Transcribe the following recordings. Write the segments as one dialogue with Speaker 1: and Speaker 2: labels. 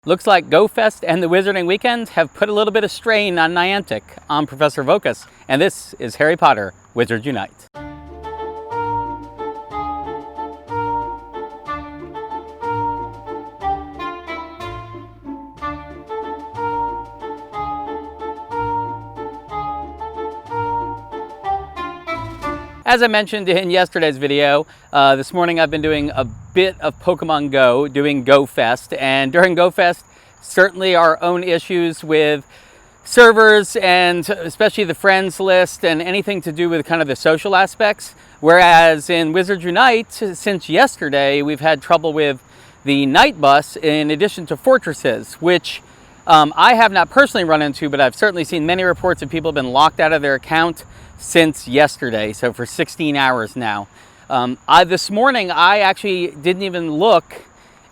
Speaker 1: Looks like GoFest and the Wizarding Weekend have put a little bit of strain on Niantic. I'm Professor Voqas, and this is Harry Potter Wizards Unite. As I mentioned in yesterday's video, this morning I've been doing a bit of Pokemon Go, doing GoFest, and during GoFest, certainly our own issues with servers and especially the friends list and anything to do with kind of the social aspects. Whereas in Wizards Unite, since yesterday, we've had trouble with the night bus in addition to fortresses, which I have not personally run into, but I've certainly seen many reports of people have been locked out of their account since yesterday, so for 16 hours now. This morning, I actually didn't even look,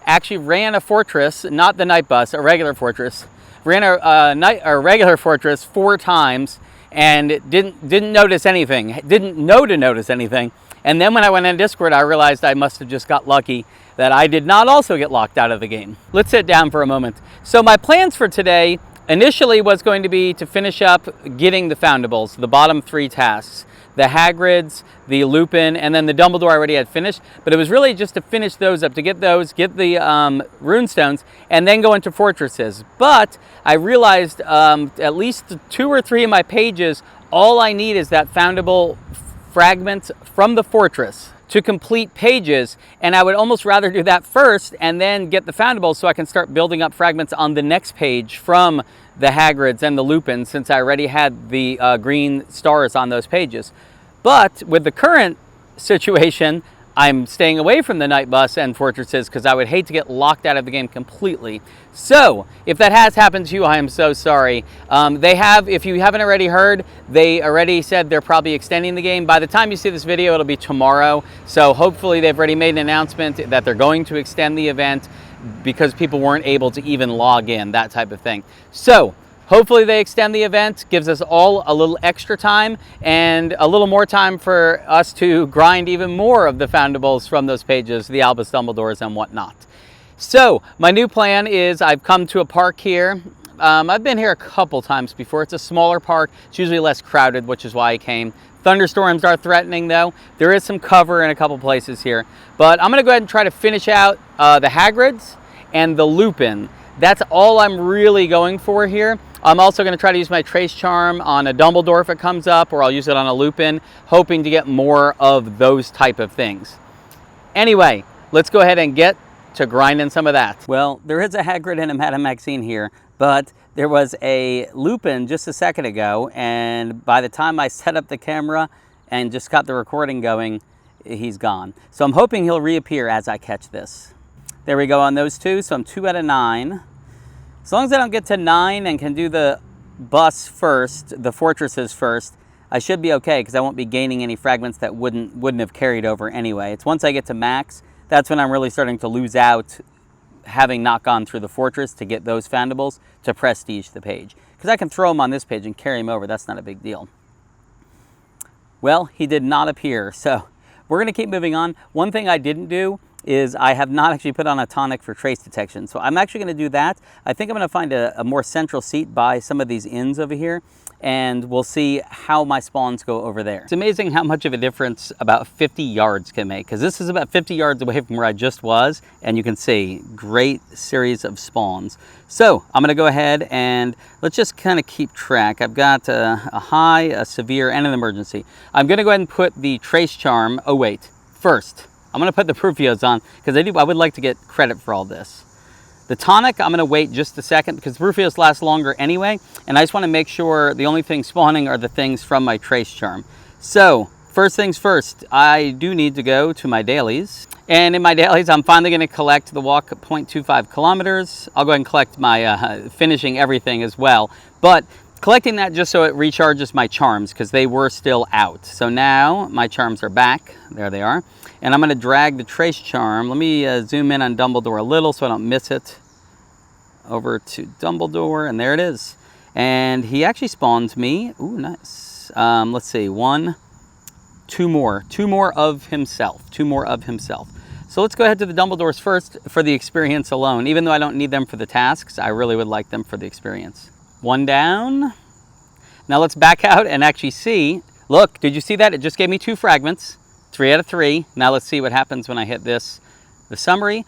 Speaker 1: actually ran a fortress, not the night bus, a regular fortress, ran a regular fortress 4 times and didn't notice anything, didn't know to notice anything. And then when I went on Discord, I realized I must have just got lucky that I did not also get locked out of the game. Let's sit down for a moment. So my plans for today initially was going to be to finish up getting the foundables, the bottom 3 tasks, the Hagrid's, the Lupin, and then the Dumbledore I already had finished, but it was really just to finish those up, to get those, get the runestones, and then go into fortresses. But I realized at least 2 or 3 of my pages, all I need is that foundable fragments from the fortress to complete pages, and I would almost rather do that first and then get the foundables so I can start building up fragments on the next page from the Hagrid's and the Lupin, since I already had the green stars on those pages. But with the current situation, I'm staying away from the night bus and fortresses because I would hate to get locked out of the game completely. So if that has happened to you, I am so sorry. They have, if you haven't already heard, they already said they're probably extending the game. By the time you see this video, it'll be tomorrow. So hopefully they've already made an announcement that they're going to extend the event because people weren't able to even log in, that type of thing. So hopefully they extend the event, gives us all a little extra time and a little more time for us to grind even more of the foundables from those pages, the Albus Dumbledores and whatnot. So my new plan is I've come to a park here. I've been here a couple times before. It's a smaller park. It's usually less crowded, which is why I came. Thunderstorms are threatening though. There is some cover in a couple places here. But I'm gonna go ahead and try to finish out the Hagrid's and the Lupin. That's all I'm really going for here. I'm also going to try to use my Trace Charm on a Dumbledore if it comes up, or I'll use it on a Lupin, hoping to get more of those type of things. Anyway, let's go ahead and get to grinding some of that. Well, there is a Hagrid and a Madame Maxine here, but there was a Lupin just a second ago, and by the time I set up the camera and just got the recording going, he's gone. So I'm hoping he'll reappear as I catch this. There we go on those 2, so I'm 2 out of 9. As long as I don't get to 9 and can do the bus first, the fortresses first, I should be okay because I won't be gaining any fragments that wouldn't have carried over anyway. It's once I get to max, that's when I'm really starting to lose out, having not gone through the fortress to get those foundables to prestige the page. Because I can throw them on this page and carry them over, that's not a big deal. Well, he did not appear, so we're going to keep moving on. One thing I didn't do is I have not actually put on a tonic for trace detection. So I'm actually going to do that. I think I'm going to find a more central seat by some of these inns over here, and we'll see how my spawns go over there. It's amazing how much of a difference about 50 yards can make, because this is about 50 yards away from where I just was, and you can see great series of spawns. So I'm going to go ahead and let's just kind of keep track. I've got a high, a severe, and an emergency. I'm going to go ahead and put the Trace Charm. Oh wait, first I'm going to put the Profios on because I would like to get credit for all this. The tonic, I'm going to wait just a second because Profios last longer anyway, and I just want to make sure the only things spawning are the things from my Trace Charm. So, first things first, I do need to go to my dailies. And in my dailies, I'm finally going to collect the walk 0.25 kilometers. I'll go ahead and collect my finishing everything as well. But collecting that just so it recharges my charms because they were still out. So now my charms are back. There they are. And I'm going to drag the Trace Charm. Let me zoom in on Dumbledore a little so I don't miss it. Over to Dumbledore, and there it is. And he actually spawned me. Ooh, nice. Let's see, 1, 2 more. 2 more of himself. 2 more of himself. So let's go ahead to the Dumbledores first for the experience alone. Even though I don't need them for the tasks, I really would like them for the experience. One down. Now let's back out and actually see. Look, did you see that? It just gave me 2 fragments. 3 out of 3. Now let's see what happens when I hit this. The summary.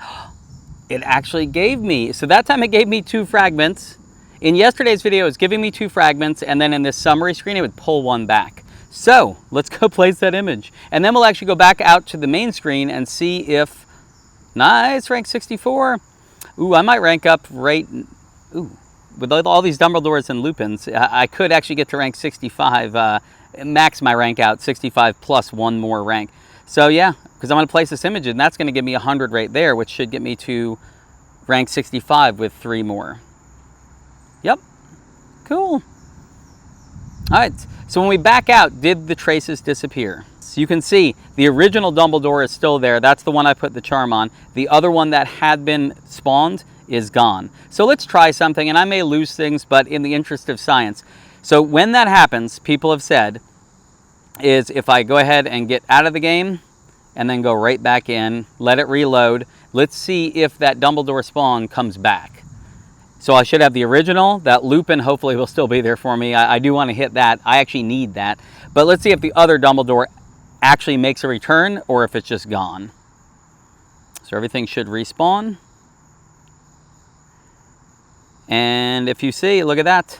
Speaker 1: It actually gave me, so that time it gave me 2 fragments. In yesterday's video, it was giving me 2 fragments, and then in this summary screen, it would pull 1 back. So let's go place that image. And then we'll actually go back out to the main screen and see if, nice, rank 64. Ooh, I might rank up right, ooh, with all these Dumbledores and Lupins, I could actually get to rank 65, max my rank out, 65 plus 1 more rank. So yeah, because I'm going to place this image, and that's going to give me 100 right there, which should get me to rank 65 with 3 more. Yep, cool. All right, so when we back out, did the traces disappear? So you can see the original Dumbledore is still there. That's the one I put the charm on. The other one that had been spawned is gone. So let's try something, and I may lose things, but in the interest of science. So when that happens, people have said, is if I go ahead and get out of the game and then go right back in, let it reload, let's see if that Dumbledore spawn comes back. So I should have the original. That Lupin hopefully will still be there for me. I do want to hit that. I actually need that. But let's see if the other Dumbledore actually makes a return or if it's just gone. So everything should respawn. And if you see, look at that.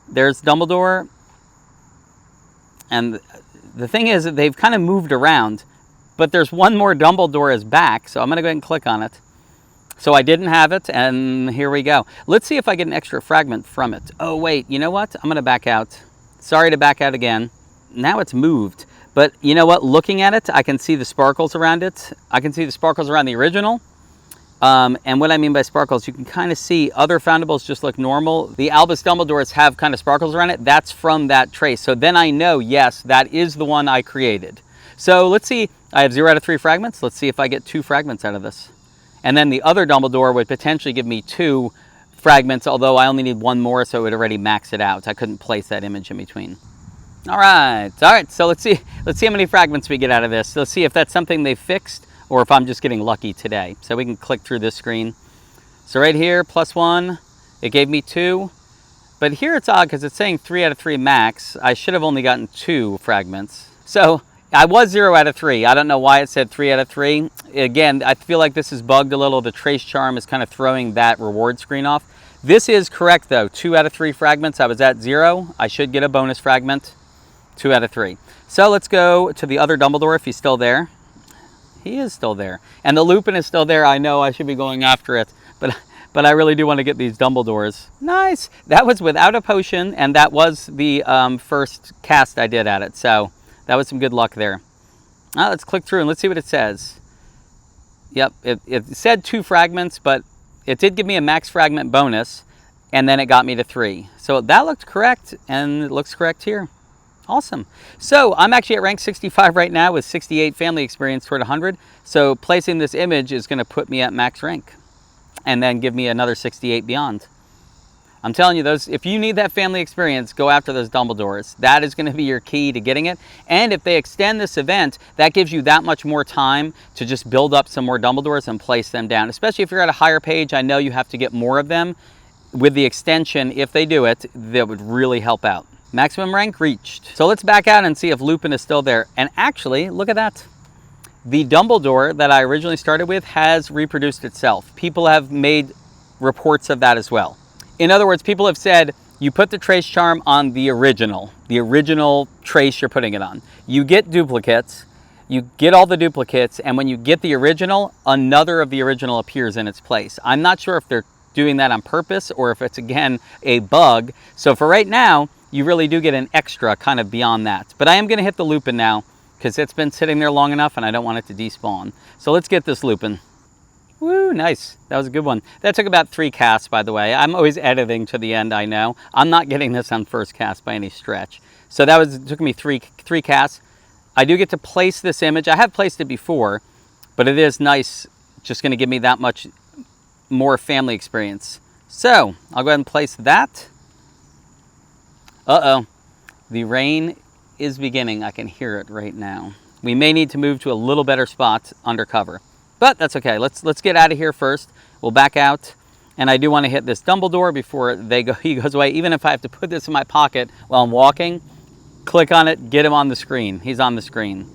Speaker 1: There's Dumbledore. And the thing is that they've kind of moved around. But there's one more Dumbledore is back. So I'm going to go ahead and click on it. So I didn't have it, and here we go. Let's see if I get an extra fragment from it. Oh, wait, you know what? I'm going to back out. Sorry to back out again. Now it's moved. But you know what? Looking at it, I can see the sparkles around it. I can see the sparkles around the original. And what I mean by sparkles, you can kind of see other foundables just look normal. The Albus Dumbledores have kind of sparkles around it. That's from that trace. So then I know, yes, that is the one I created. So let's see. I have 0 out of 3 fragments. Let's see if I get 2 fragments out of this. And then the other Dumbledore would potentially give me 2 fragments, although I only need 1 more, so it would already max it out. I couldn't place that image in between. All right, so let's see how many fragments we get out of this. Let's see if that's something they fixed or if I'm just getting lucky today. So we can click through this screen. So right here, +1, it gave me 2. But here it's odd because it's saying 3 out of 3 max. I should have only gotten 2 fragments. So I was 0 out of 3. I don't know why it said 3 out of 3. Again, I feel like this is bugged a little. The trace charm is kind of throwing that reward screen off. This is correct though. 2 out of 3 fragments. I was at 0. I should get a bonus fragment. 2 out of 3. So let's go to the other Dumbledore if he's still there. He is still there. And the Lupin is still there. I know I should be going after it. But I really do want to get these Dumbledores. Nice. That was without a potion, and that was the first cast I did at it. So that was some good luck there. Let's click through and let's see what it says. Yep, it said 2 fragments, but it did give me a max fragment bonus, and then it got me to 3. So that looked correct, and it looks correct here. Awesome. So I'm actually at rank 65 right now with 68 family experience toward 100. So placing this image is going to put me at max rank, and then give me another 68 beyond. I'm telling you, if you need that family experience, go after those Dumbledores. That is going to be your key to getting it. And if they extend this event, that gives you that much more time to just build up some more Dumbledores and place them down. Especially if you're at a higher page, I know you have to get more of them. With the extension, if they do it, that would really help out. Maximum rank reached. So let's back out and see if Lupin is still there. And actually, look at that. The Dumbledore that I originally started with has reproduced itself. People have made reports of that as well. In other words, people have said, you put the trace charm on the original trace you're putting it on. You get duplicates, you get all the duplicates, and when you get the original, another of the original appears in its place. I'm not sure if they're doing that on purpose or if it's, again, a bug. So for right now, you really do get an extra kind of beyond that. But I am going to hit the Lupin now because it's been sitting there long enough and I don't want it to despawn. So let's get this Lupin. Woo, nice. That was a good one. That took about 3 casts, by the way. I'm always editing to the end, I know. I'm not getting this on first cast by any stretch. So it took me three casts. I do get to place this image. I have placed it before, but it is nice. Just going to give me that much more family experience. So I'll go ahead and place that. Uh-oh. The rain is beginning. I can hear it right now. we may need to move to a little better spot undercover. But that's okay. Let's get out of here first. We'll back out. And I do want to hit this Dumbledore before he goes away. Even if I have to put this in my pocket while I'm walking, click on it, get him on the screen. He's on the screen.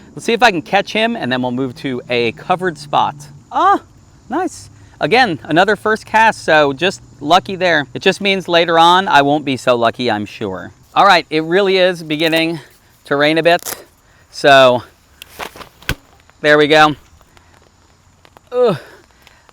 Speaker 1: Let's see if I can catch him, and then we'll move to a covered spot. Ah, nice. Again, another first cast, so just lucky there. It just means later on I won't be so lucky, I'm sure. All right, it really is beginning to rain a bit. So there we go. Ugh.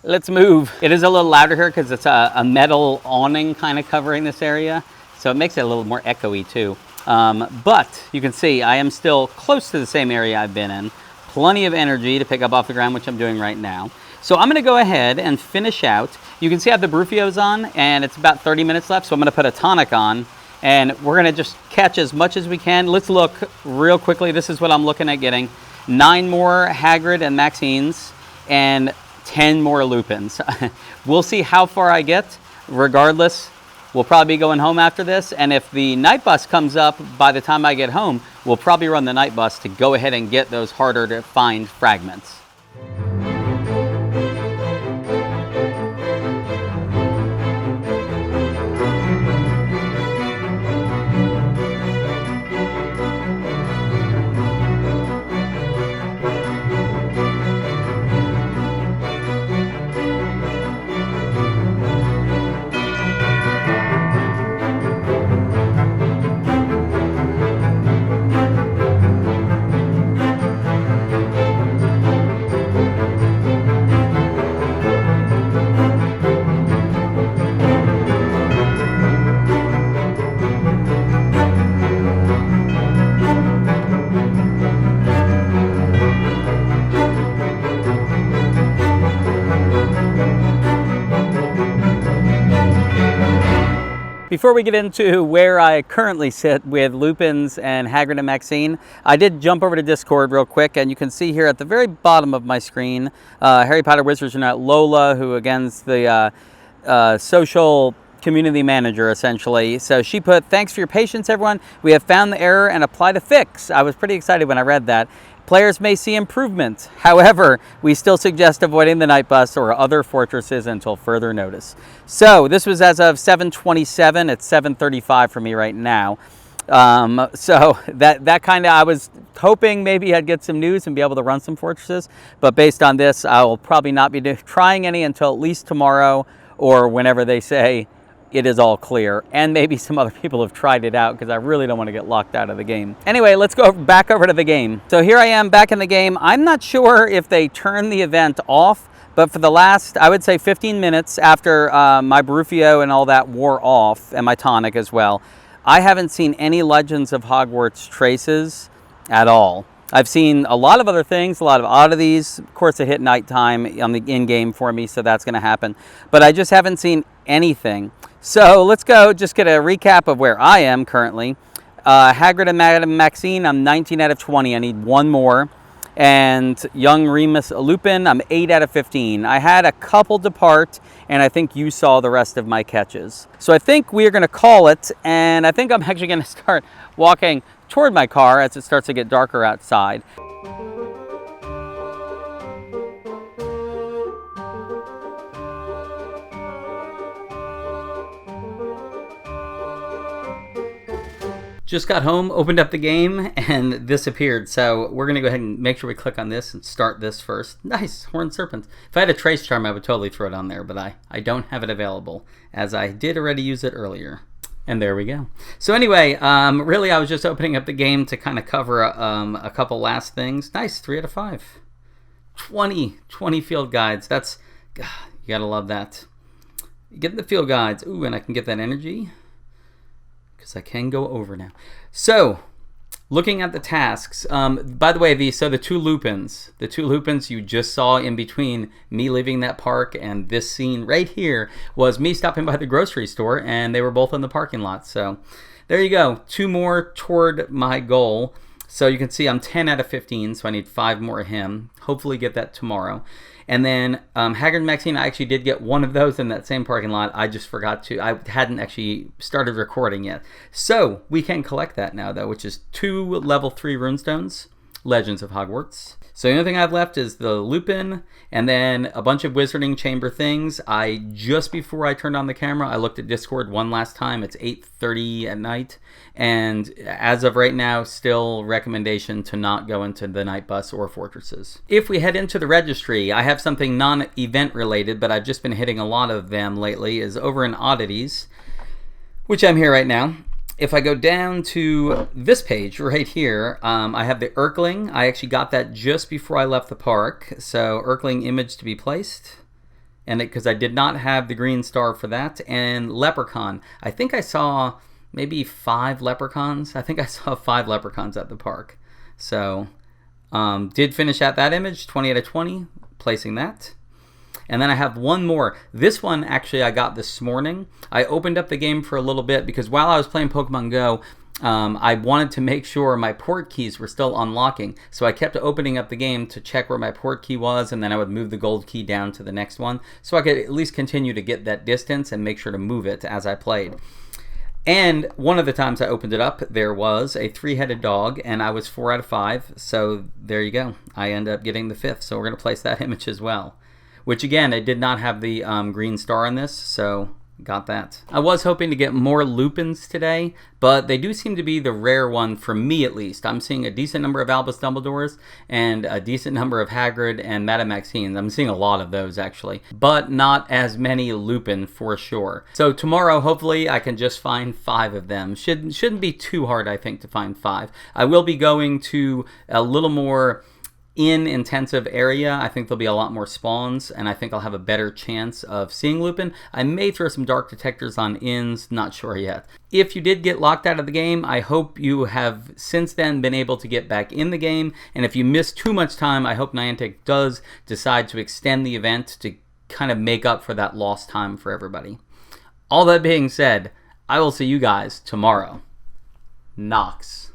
Speaker 1: Let's move. It is a little louder here because it's a metal awning kind of covering this area. So it makes it a little more echoey too. But you can see I am still close to the same area I've been in. Plenty of energy to pick up off the ground, which I'm doing right now. So I'm gonna go ahead and finish out. You can see I have the Brufios on and it's about 30 minutes left. So I'm gonna put a tonic on and we're gonna just catch as much as we can. Let's look real quickly. This is what I'm looking at getting. 9 more Hagrid and Maxines and 10 more Lupins. We'll see how far I get. Regardless, we'll probably be going home after this. And if the night bus comes up by the time I get home, we'll probably run the night bus to go ahead and get those harder to find fragments. Before we get into where I currently sit with Lupins and Hagrid and Maxine, I did jump over to Discord real quick, and you can see here at the very bottom of my screen, Harry Potter Wizards Unite Lola, who again's the social community manager, essentially. So she put, "Thanks for your patience, everyone. We have found the error and applied a fix." I was pretty excited when I read that. Players may see improvement. However, we still suggest avoiding the night bus or other fortresses until further notice. So this was as of 7:27. It's 7:35 for me right now. So that kind of, I was hoping maybe I'd get some news and be able to run some fortresses. But based on this, I will probably not be trying any until at least tomorrow or whenever they say it is all clear, and maybe some other people have tried it out because I really don't want to get locked out of the game. Anyway, let's go back over to the game. So here I am back in the game. I'm not sure if they turned the event off, but for the last, I would say 15 minutes after my Brufio and all that wore off, and my tonic as well, I haven't seen any Legends of Hogwarts traces at all. I've seen a lot of other things, a lot of oddities. Of course, it hit nighttime on the in-game for me, so that's going to happen. But I just haven't seen anything. So let's go just get a recap of where I am currently. Hagrid and Madame Maxine, I'm 19 out of 20. I need one more. And young Remus Lupin, I'm 8 out of 15. I had a couple depart, and I think you saw the rest of my catches. So I think we are going to call it, and I think I'm actually going to start walking toward my car as it starts to get darker outside. Just got home, opened up the game, and this appeared. So we're going to go ahead and make sure we click on this and start this first. Nice, Horned Serpent. If I had a Trace Charm, I would totally throw it on there, but I don't have it available, as I did already use it earlier. And there we go. So anyway, really I was just opening up the game to kind of cover a couple last things. Nice, 3 out of 5. 20 field guides. That's, God, you gotta love that. You get the field guides. Ooh, and I can get that energy, because I can go over now. So, looking at the tasks, by the way, the two Lupins you just saw in between me leaving that park and this scene right here was me stopping by the grocery store, and they were both in the parking lot. So there you go, 2 more toward my goal. So you can see I'm 10 out of 15, so I need 5 more of him. Hopefully get that tomorrow. And then Hagrid and Maxine, I actually did get one of those in that same parking lot. I just forgot to. I hadn't actually started recording yet. So we can collect that now, though, which is 2 level 3 runestones. Legends of Hogwarts. So the only thing I've left is the Lupin and then a bunch of Wizarding Chamber things. Just before I turned on the camera, I looked at Discord one last time. It's 8:30 at night. And as of right now, still recommendation to not go into the Night Bus or Fortresses. If we head into the registry, I have something non-event related, but I've just been hitting a lot of them lately, is over in Oddities, which I'm here right now. If I go down to this page right here, I have the Urkling. I actually got that just before I left the park. So Urkling image to be placed. And because I did not have the green star for that. And Leprechaun. I think I saw maybe 5 leprechauns. I think I saw 5 leprechauns at the park. So did finish at that image, 20 out of 20, placing that. And then I have one more. This one actually I got this morning. I opened up the game for a little bit because while I was playing Pokemon Go, I wanted to make sure my port keys were still unlocking. So I kept opening up the game to check where my port key was, and then I would move the gold key down to the next one so I could at least continue to get that distance and make sure to move it as I played. And one of the times I opened it up, there was a 3-headed dog, and I was 4 out of 5. So there you go. I end up getting the 5th. So we're going to place that image as well. Which again, I did not have the green star on this, so got that. I was hoping to get more Lupins today, but they do seem to be the rare one for me at least. I'm seeing a decent number of Albus Dumbledores and a decent number of Hagrid and Madame Maxine. I'm seeing a lot of those actually, but not as many Lupin for sure. So tomorrow, hopefully, I can just find 5 of them. Shouldn't be too hard, I think, to find 5. I will be going to a little more intensive area. I think there'll be a lot more spawns, and I think I'll have a better chance of seeing Lupin. I may throw some dark detectors on inns, not sure yet. If you did get locked out of the game, I hope you have since then been able to get back in the game, and if you missed too much time, I hope Niantic does decide to extend the event to kind of make up for that lost time for everybody. All that being said, I will see you guys tomorrow. Nox.